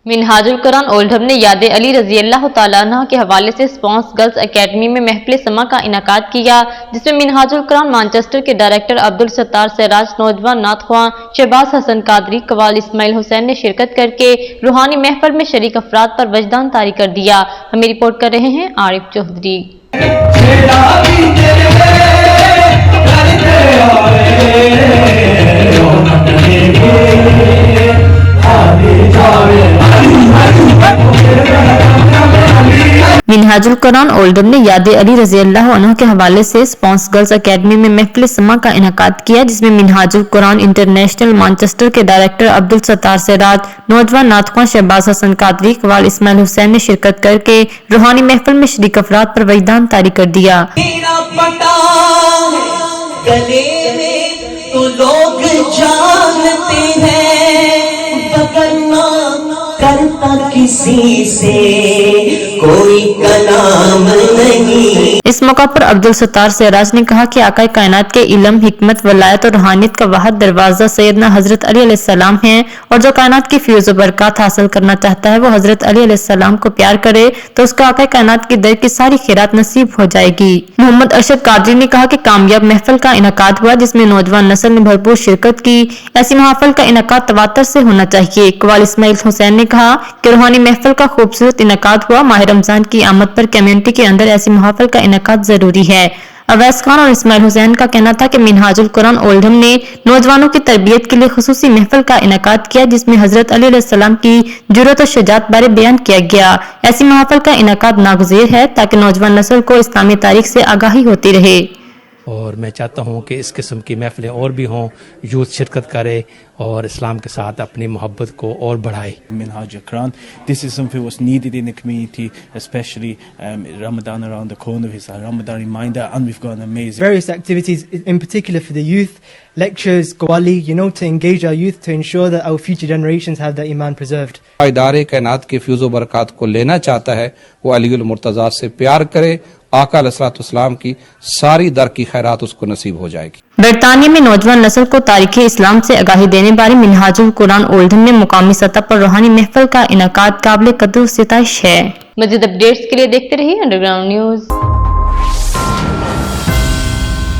Minhajul Quran Oldham ने याद अली रजी अल्लाह तआला अन्हा के हवाले से स्पॉन्स गर्ल्स एकेडमी में महफिल समा का इनाकाद किया, जिसमें मिनहाजुल कुरान मैनचेस्टर के डायरेक्टर अब्दुल सत्तार सराज, नौजवान नात-ख्वां शहबाज हसन कादरी, कवाल इस्माइल हुसैन ने शिरकत करके रूहानी महफिल में शरीक अफराद पर वजदान तारी कर दिया। हमें रिपोर्ट कर रहे हैं आरिफ चौधरी। मिनहाजुल कुरान ओल्डहम ने याद अली रजी अल्लाह अन्हु के हवाले से स्पॉन्स गर्ल्स एकेडमी में महफिल समा का इनाकाद किया, जिसमें मिनहाजुल कुरान इंटरनेशनल मैनचेस्टर के डायरेक्टर अब्दुल सत्तार सराज, नौजवान नात-ख्वां शहबाज हसन कादरी, कवाल इस्माइल हुसैन ने शिरकत करके रूहानी महफिल में शरीक अफराद पर वजदान तारी कर दिया। तो लोग जानते हैं करता किसी से कोई कलाम नहीं। इस मौका पर अब्दुल सत्तार सराज ने कहा कि आका कायनात के इल्म, हिकमत, वलायत और रूहानियत का वाहिद दरवाजा सैयदना हजरत अली अलैहिस्सलाम है, और जो कायनात की फ्यूज व बरकत हासिल करना चाहता है वो हजरत अली अलैहिस्सलाम को प्यार करे तो उसको आका कायनात की दर की सारी खैरात नसीब हो जाएगी। मोहम्मद अरशद कादरी ने कहा कि कामयाब महफिल का इनाकाद हुआ, जिसमें नौजवान नस्ल ने भरपूर शिरकत की। ऐसी महफिल का इनाकाद तवातर से होना चाहिए। कवाल इस्माइल हुसैन ने कहा कि रूहानी महफिल का खूबसूरत इनाकाद हुआ। माह रमजान की आमद पर कम्युनिटी के अंदर ऐसी महफिल का इनाकाद जरूरी है। अवैस खान और इस्माइल हुसैन का कहना था कि मिनहाजुल कुरान ओल्डहम ने नौजवानों की तरबियत के लिए खुसूसी महफिल का इनाकाद किया, जिसमें हजरत अली अलैहिस्सलाम की जुर्रत और शुजाअत बारे बयान किया गया। ऐसी महफिल का इनाकाद नागुज़ीर है ताकि नौजवान नस्ल को इस्लामी तारीख से आगाही होती रहे। और मैं चाहता हूँ कि इस किस्म की महफिलें और भी हों, यूथ शिरकत करे और इस्लाम के साथ अपनी मोहब्बत को और बढ़ाए। Minhajul Quran, this is something was needed in the community, especially Ramadan around the corner. It's a Ramadan reminder, and we've got an amazing various activities, in particular for the youth, lectures, qawali, to engage our youth, to ensure that our future generations have their iman preserved. इदारे कायनात के fuse व बरकत को लेना चाहता है वो अलीउल मुर्तज़ा से प्यार करे, आका अलैहिस्सलाम की सारी दर की खैरात उसको नसीब हो जाएगी। बरतानिया में नौजवान नस्ल को तारीख इस्लाम से आगाही देने बारे मिनहाजुल कुरान ओल्डहम में मुकामी सतह पर रूहानी महफिल का इनाकाद काबिल कदर सिताइश है। मज़ीद अपडेट्स के लिए देखते रहिए अंडरग्राउंड न्यूज।